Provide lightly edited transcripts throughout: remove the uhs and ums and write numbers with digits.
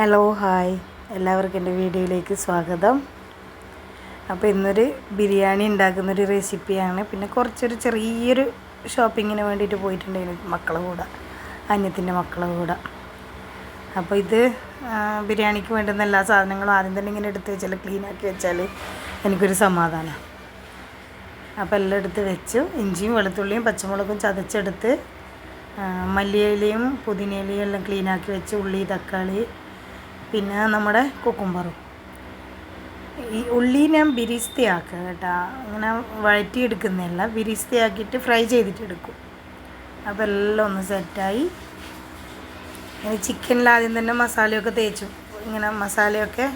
Hello hi എല്ലാവർക്കും എൻ്റെ വീഡിയോയിലേക്ക് സ്വാഗതം. അപ്പോൾ ഇന്നൊരു ബിരിയാണി ഉണ്ടാക്കുന്നൊരു റെസിപ്പിയാണ്. പിന്നെ കുറച്ചൊരു ചെറിയൊരു ഷോപ്പിങ്ങിന് വേണ്ടിയിട്ട് പോയിട്ടുണ്ടായിരുന്നു മക്കളെ കൂടെ, അന്യത്തിൻ്റെ മക്കളെ കൂടെ. അപ്പോൾ ഇത് ബിരിയാണിക്ക് വേണ്ടുന്ന എല്ലാ സാധനങ്ങളും ആദ്യം തന്നെ ഇങ്ങനെ എടുത്ത് വെച്ചാൽ ക്ലീനാക്കി വെച്ചാൽ എനിക്കൊരു സമാധാനം. അപ്പോൾ എല്ലാം എടുത്ത് വെച്ചു. ഇഞ്ചിയും വെളുത്തുള്ളിയും പച്ചമുളകും ചതച്ചെടുത്ത്, മല്ലിയിലയും പുതിനയിലയും എല്ലാം ക്ലീനാക്കി വെച്ച്, ഉള്ളി തക്കാളി പിന്നെ നമ്മുടെ കുക്കുംബറും. ഈ ഉള്ളി ഞാൻ ബിരിസ്തിയാക്കുക കേട്ടോ, അങ്ങനെ വഴറ്റിയെടുക്കുന്നതല്ല, ബിരിസ്തിയാക്കിയിട്ട് ഫ്രൈ ചെയ്തിട്ടെടുക്കും. അപ്പോൾ എല്ലാം ഒന്ന് സെറ്റായി. ഇനി ചിക്കനിൽ ആദ്യം തന്നെ മസാലയൊക്കെ തേച്ചു, ഇങ്ങനെ മസാലയൊക്കെ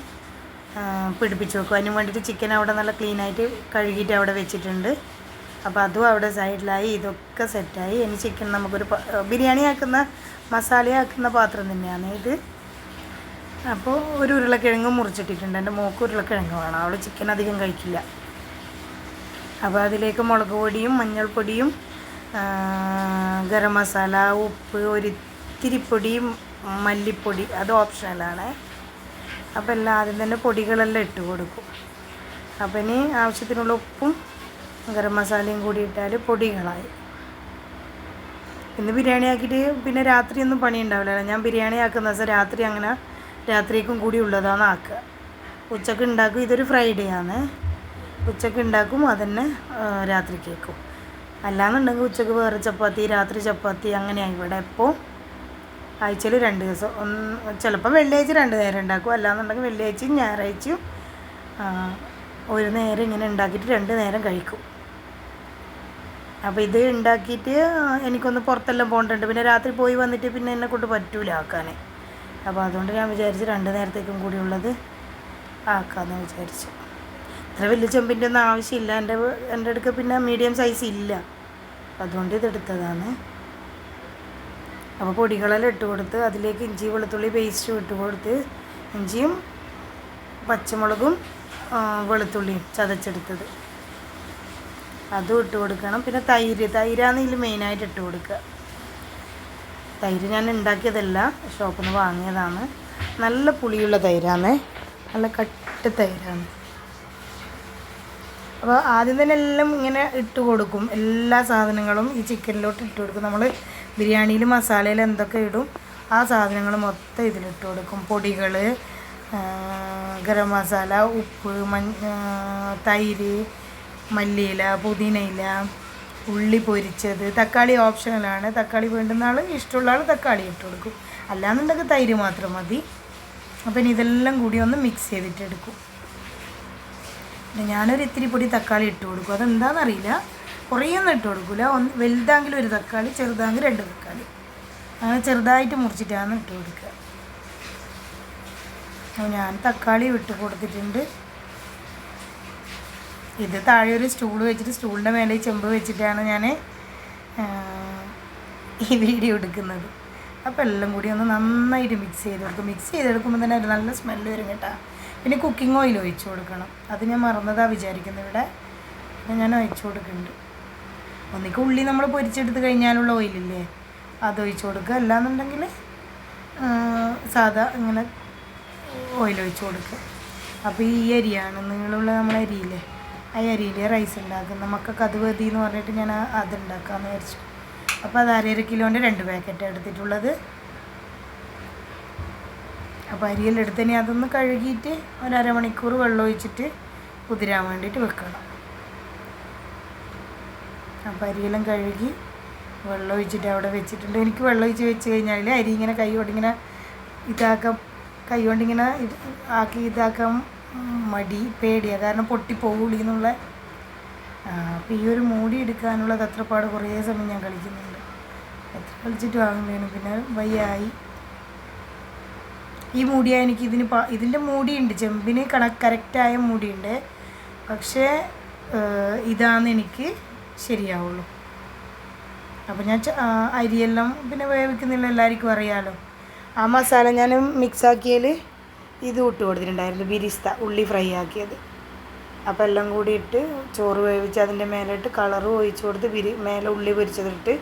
പിടിപ്പിച്ച് വെക്കും. അതിന് വേണ്ടിയിട്ട് ചിക്കൻ അവിടെ നല്ല ക്ലീനായിട്ട് കഴുകിയിട്ട് അവിടെ വെച്ചിട്ടുണ്ട്. അപ്പോൾ അതും അവിടെ സൈഡിലായി. ഇതൊക്കെ സെറ്റായി. ഇനി ചിക്കൻ നമുക്കൊരു ബിരിയാണി ആക്കുന്ന മസാല ആക്കുന്ന പാത്രം തന്നെയാണ് ഇത്. അപ്പോൾ ഒരു ഉരുളക്കിഴങ്ങ് മുറിച്ചിട്ടിട്ടുണ്ട്. എൻ്റെ മോൾക്ക് ഉരുളക്കിഴങ്ങ് വേണം, അവൾ ചിക്കൻ അധികം കഴിക്കില്ല. അപ്പോൾ അതിലേക്ക് മുളക് പൊടിയും മഞ്ഞൾപ്പൊടിയും ഗരം മസാല, ഉപ്പ്, ഒരിത്തിരി പൊടിയും മല്ലിപ്പൊടി, അത് ഓപ്ഷണലാണ്. അപ്പോൾ എല്ലാം ആദ്യം തന്നെ പൊടികളെല്ലാം ഇട്ട് കൊടുക്കും. അപ്പോൾ ഇനി ആവശ്യത്തിനുള്ള ഉപ്പും ഗരം മസാലയും കൂടി ഇട്ടാൽ പൊടികളായി. ഇന്ന് ബിരിയാണി ആക്കിയിട്ട് പിന്നെ രാത്രിയൊന്നും പണി ഉണ്ടാവില്ല. ഞാൻ ബിരിയാണി ആക്കുന്ന ദിവസം രാത്രി അങ്ങനെ രാത്രിക്കും കൂടി ഉള്ളതാണ് ആക്കുക. ഉച്ചക്ക് ഉണ്ടാക്കും. ഇതൊരു ഫ്രൈഡേ ആണ്. ഉച്ചക്ക് ഉണ്ടാക്കും, അതന്നെ രാത്രിക്കേക്കും. അല്ലാന്നുണ്ടെങ്കിൽ ഉച്ചക്ക് വേറെ ചപ്പാത്തി, രാത്രി ചപ്പാത്തി, അങ്ങനെയാണ് ഇവിടെ. ഇപ്പോൾ ആഴ്ചയിൽ 2 ദിവസം, ചിലപ്പോൾ വെള്ളിയാഴ്ച 2 നേരം ഉണ്ടാക്കും. അല്ലാന്നുണ്ടെങ്കിൽ വെള്ളിയാഴ്ചയും ഞായറാഴ്ചയും ഒരു നേരം ഇങ്ങനെ ഉണ്ടാക്കിയിട്ട് 2 നേരം കഴിക്കും. അപ്പോൾ ഇത് ഉണ്ടാക്കിയിട്ട് എനിക്കൊന്ന് പുറത്തെല്ലാം പോകേണ്ടതുണ്ട്. പിന്നെ രാത്രി പോയി വന്നിട്ട് പിന്നെ എന്നെ കൊണ്ട് പറ്റൂല ആക്കാൻ. അപ്പോൾ അതുകൊണ്ട് ഞാൻ വിചാരിച്ച് 2 നേരത്തേക്കും കൂടി ഉള്ളത് ആക്കാമെന്ന് വിചാരിച്ചു. അത്ര വലിയ ചെമ്പിൻ്റെ ഒന്നും ആവശ്യമില്ല. എൻ്റെ അടുക്ക് പിന്നെ മീഡിയം സൈസ് ഇല്ല, അതുകൊണ്ട് ഇതെടുത്തതാണ്. അപ്പോൾ പൊടികളെല്ലാം ഇട്ട് കൊടുത്ത് അതിലേക്ക് ഇഞ്ചി വെളുത്തുള്ളി പേസ്റ്റും ഇട്ട് കൊടുത്ത്, ഇഞ്ചിയും പച്ചമുളകും വെളുത്തുള്ളിയും ചതച്ചെടുത്തത് അതും ഇട്ട് കൊടുക്കണം. പിന്നെ തൈരാണ് ഇതിൽ മെയിനായിട്ട് ഇട്ട് കൊടുക്കുക. തൈര് ഞാൻ ഉണ്ടാക്കിയതല്ല, ഷോപ്പിൽ നിന്ന് വാങ്ങിയതാണ്. നല്ല പുളിയുള്ള തൈരാണ്, നല്ല കട്ട് തൈരാണ്. അപ്പോൾ ആദ്യം തന്നെ എല്ലാം ഇങ്ങനെ ഇട്ട് കൊടുക്കും. എല്ലാ സാധനങ്ങളും ഈ ചിക്കനിലോട്ട് ഇട്ട് കൊടുക്കും. നമ്മൾ ബിരിയാണിയിൽ മസാലയിൽ എന്തൊക്കെ ഇടും ആ സാധനങ്ങൾ മൊത്തം ഇതിലിട്ട് കൊടുക്കും. പൊടികൾ, ഗരം മസാല, ഉപ്പ്, തൈര്, മല്ലിയില, പുതിനയില, ഉള്ളി പൊരിച്ചത്, തക്കാളി ഓപ്ഷണലാണ്. തക്കാളി വേണ്ടുന്ന ആൾ, ഇഷ്ടമുള്ള ആൾ തക്കാളി ഇട്ട് കൊടുക്കും. അല്ലാന്നുണ്ടെങ്കിൽ തൈര് മാത്രം മതി. അപ്പം ഇനി ഇതെല്ലാം കൂടി ഒന്ന് മിക്സ് ചെയ്തിട്ടെടുക്കും. പിന്നെ ഞാനൊരു ഇത്തിരി പൊടി തക്കാളി ഇട്ട് കൊടുക്കും. അതെന്താണെന്നറിയില്ല, കുറേയൊന്നും ഇട്ട് കൊടുക്കില്ല. വലുതാങ്കിലും ഒരു തക്കാളി, ചെറുതാങ്കിൽ 2 തക്കാളി, അങ്ങനെ ചെറുതായിട്ട് മുറിച്ചിട്ടാണ് ഇട്ട് കൊടുക്കുക. ഞാൻ തക്കാളി ഇട്ട് കൊടുത്തിട്ടുണ്ട്. ഇത് താഴെ ഒരു സ്റ്റൂൾ വെച്ചിട്ട് സ്റ്റൂളിൻ്റെ മേലെ ഈ ചെമ്പ് വെച്ചിട്ടാണ് ഞാൻ ഈ വീഡിയോ എടുക്കുന്നത്. അപ്പോൾ എല്ലാം കൂടി ഒന്ന് നന്നായിട്ട് മിക്സ് ചെയ്ത് കൊടുക്കും. മിക്സ് ചെയ്തെടുക്കുമ്പോൾ തന്നെ ഒരു നല്ല സ്മെല്ല് വരും കേട്ടോ. പിന്നെ കുക്കിംഗ് ഓയിൽ ഒഴിച്ച് കൊടുക്കണം. അത് ഞാൻ മറന്നതാണ് വിചാരിക്കുന്നത് ഇവിടെ. പിന്നെ ഞാൻ ഒഴിച്ച് കൊടുക്കുന്നുണ്ട്. ഒന്നിക്ക് ഉള്ളി നമ്മൾ പൊരിച്ചെടുത്ത് കഴിഞ്ഞാലുള്ള ഓയിലില്ലേ, അത് ഒഴിച്ച് കൊടുക്കുക. അല്ലാന്നുണ്ടെങ്കിൽ സാധാ ഇങ്ങനെ ഓയിൽ ഒഴിച്ച് കൊടുക്കുക. അപ്പോൾ ഈ അരിയാണ് നീളമുള്ള നമ്മളെ അരിയില്ലേ, ആ അരിയിൽ റൈസ് ഉണ്ടാക്കുന്ന മക്കൾക്ക് അത് മതി എന്ന് പറഞ്ഞിട്ട് ഞാൻ അത് ഉണ്ടാക്കാമെന്ന് വിചാരിച്ചു. അപ്പോൾ അത് 1.5 കിലോൻ്റെ 2 പാക്കറ്റ് എടുത്തിട്ടുള്ളത്. അപ്പോൾ അരിയെല്ലാം എടുത്ത് ഇനി അതൊന്ന് കഴുകിയിട്ട് ഒരു 1/2 മണിക്കൂർ വെള്ളം ഒഴിച്ചിട്ട് കുതിരാൻ വേണ്ടിയിട്ട് വെക്കണം. അപ്പോൾ അരിയെല്ലാം കഴുകി വെള്ളം ഒഴിച്ചിട്ട് അവിടെ വെച്ചിട്ടുണ്ട്. എനിക്ക് വെള്ളം ഒഴിച്ച് വെച്ച് കഴിഞ്ഞാൽ അരി ഇങ്ങനെ കൈ കൊണ്ടിങ്ങനെ ആക്കി ഇതാക്കാൻ മടി, പേടിയാണ്. കാരണം പൊട്ടിപ്പോകൂടി എന്നുള്ള. അപ്പോൾ ഈ ഒരു മൂടി എടുക്കാനുള്ളത് അത്രപ്പാട് കുറേ സമയം ഞാൻ കളിക്കുന്നുണ്ട്. എത്ര കളിച്ചിട്ട് വാങ്ങുന്നതിന് പിന്നെ വയ്യായി. ഈ മൂടിയാണ് എനിക്ക് ഇതിൻ്റെ മൂടിയുണ്ട്, ചെമ്പിന് കറക്റ്റായ മൂടിയുണ്ട്. പക്ഷേ ഇതാണ് എനിക്ക് ശരിയാവുള്ളൂ. അപ്പോൾ ഞാൻ അരിയെല്ലാം പിന്നെ വേവിക്കുന്നില്ല, എല്ലാവർക്കും അറിയാമല്ലോ. ആ മസാല ഞാൻ മിക്സാക്കിയതിൽ ഇത് ഇട്ട് കൊടുത്തിട്ടുണ്ടായിരുന്നു, ബിരിസ്ത, ഉള്ളി ഫ്രൈ ആക്കിയത്. അപ്പോൾ എല്ലാം കൂടി ഇട്ട് ചോറ് വേവിച്ച് അതിൻ്റെ മേലിട്ട് കളറും ഒഴിച്ച് കൊടുത്ത് മേലെ ഉള്ളി പൊരിച്ചതിട്ട്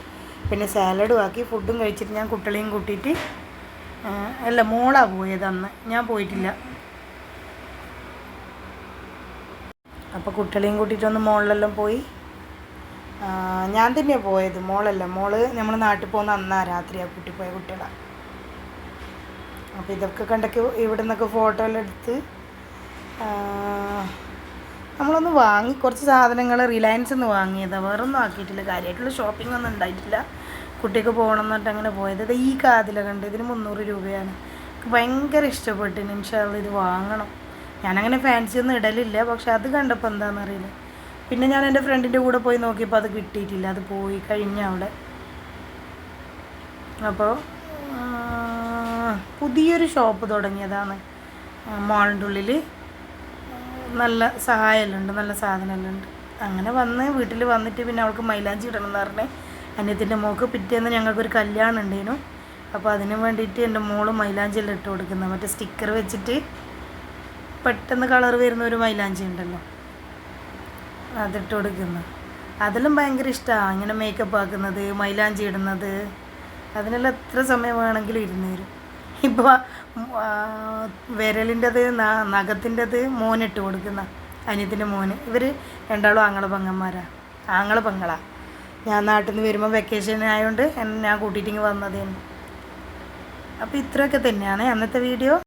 പിന്നെ സാലഡും ആക്കി ഫുഡും കഴിച്ചിട്ട് ഞാൻ കുട്ടികളെയും കൂട്ടിയിട്ട് അല്ല മോളാ പോയത് അന്ന്, ഞാൻ പോയിട്ടില്ല. അപ്പോൾ കുട്ടികളെയും കൂട്ടിയിട്ടൊന്ന് മോളിലെല്ലാം പോയി. ഞാൻ തന്നെയാണ് പോയത്, മോളല്ല. മോള് നമ്മൾ നാട്ടിൽ പോകുന്ന അന്നാ രാത്രിയാണ് കൂട്ടിപ്പോയ കുട്ടികളാണ്. അപ്പോൾ ഇതൊക്കെ കണ്ടൊക്കെ ഇവിടെ നിന്നൊക്കെ ഫോട്ടോ എല്ലാം എടുത്ത് നമ്മളൊന്ന് വാങ്ങി. കുറച്ച് സാധനങ്ങൾ റിലയൻസിൽ നിന്ന് വാങ്ങിയതാണ്, വേറൊന്നും ആക്കിയിട്ടില്ല. കാര്യമായിട്ടുള്ള ഷോപ്പിംഗ് ഒന്നും ഉണ്ടായിട്ടില്ല. കുട്ടിക്ക് പോകണം എന്നിട്ട് അങ്ങനെ പോയത്. ഇത് ഈ കാതില കണ്ട്, ഇതിന് 300 രൂപയാണ്. ഭയങ്കര ഇഷ്ടപ്പെട്ടു. ഇൻഷാ അല്ലാഹ് ഇത് വാങ്ങണം. ഞാനങ്ങനെ ഫാൻസി ഒന്നും ഇടലില്ല, പക്ഷെ അത് കണ്ടപ്പോൾ എന്താണെന്നറിയില്ല. പിന്നെ ഞാൻ എൻ്റെ ഫ്രണ്ടിൻ്റെ കൂടെ പോയി നോക്കിയപ്പോൾ അത് കിട്ടിയിട്ടില്ല, അത് പോയി കഴിഞ്ഞ അവിടെ. അപ്പോൾ പുതിയൊരു ഷോപ്പ് തുടങ്ങിയതാണ് മോളിൻ്റെ ഉള്ളിൽ. നല്ല സഹായമെല്ലാം ഉണ്ട്, നല്ല സാധനമെല്ലാം ഉണ്ട്. അങ്ങനെ വന്ന് വീട്ടിൽ വന്നിട്ട് പിന്നെ അവൾക്ക് മൈലാഞ്ചി ഇടണം എന്ന് പറഞ്ഞ് അനിയത്തിൻ്റെ മോൾക്ക് പിറ്റേന്ന് ഞങ്ങൾക്കൊരു കല്യാണം ഉണ്ടായിരുന്നു. അപ്പോൾ അതിന് വേണ്ടിയിട്ട് എൻ്റെ മോള് മൈലാഞ്ചിയെല്ലാം ഇട്ട് കൊടുക്കുന്നത്, മറ്റേ സ്റ്റിക്കർ വെച്ചിട്ട് പെട്ടെന്ന് കളർ വരുന്ന ഒരു മൈലാഞ്ചി ഉണ്ടല്ലോ, അതിട്ട് കൊടുക്കുന്നത്. അതിലും ഭയങ്കര ഇഷ്ടമാണ് ഇങ്ങനെ മേക്കപ്പ് ആക്കുന്നത്, മൈലാഞ്ചി ഇടുന്നത്. അതിനെല്ലാം എത്ര സമയം വേണമെങ്കിലും ഇരുന്ന് തരും. ഇപ്പോൾ വിരലിൻ്റെത് നഖത്തിൻ്റെത് മോനിട്ട് കൊടുക്കുന്ന, അനിയത്തിൻ്റെ മോന്. ഇവർ രണ്ടാളും ആങ്ങള പെങ്ങന്മാരാണ്, ആങ്ങള പെങ്ങളാണ്. ഞാൻ നാട്ടിൽ നിന്ന് വരുമ്പോൾ വെക്കേഷൻ ആയതുകൊണ്ട് ഞാൻ കൂട്ടിയിട്ടിങ്ങ് വന്നതേന്ന്. അപ്പോൾ ഇത്രയൊക്കെ തന്നെയാണ് അന്നത്തെ വീഡിയോ.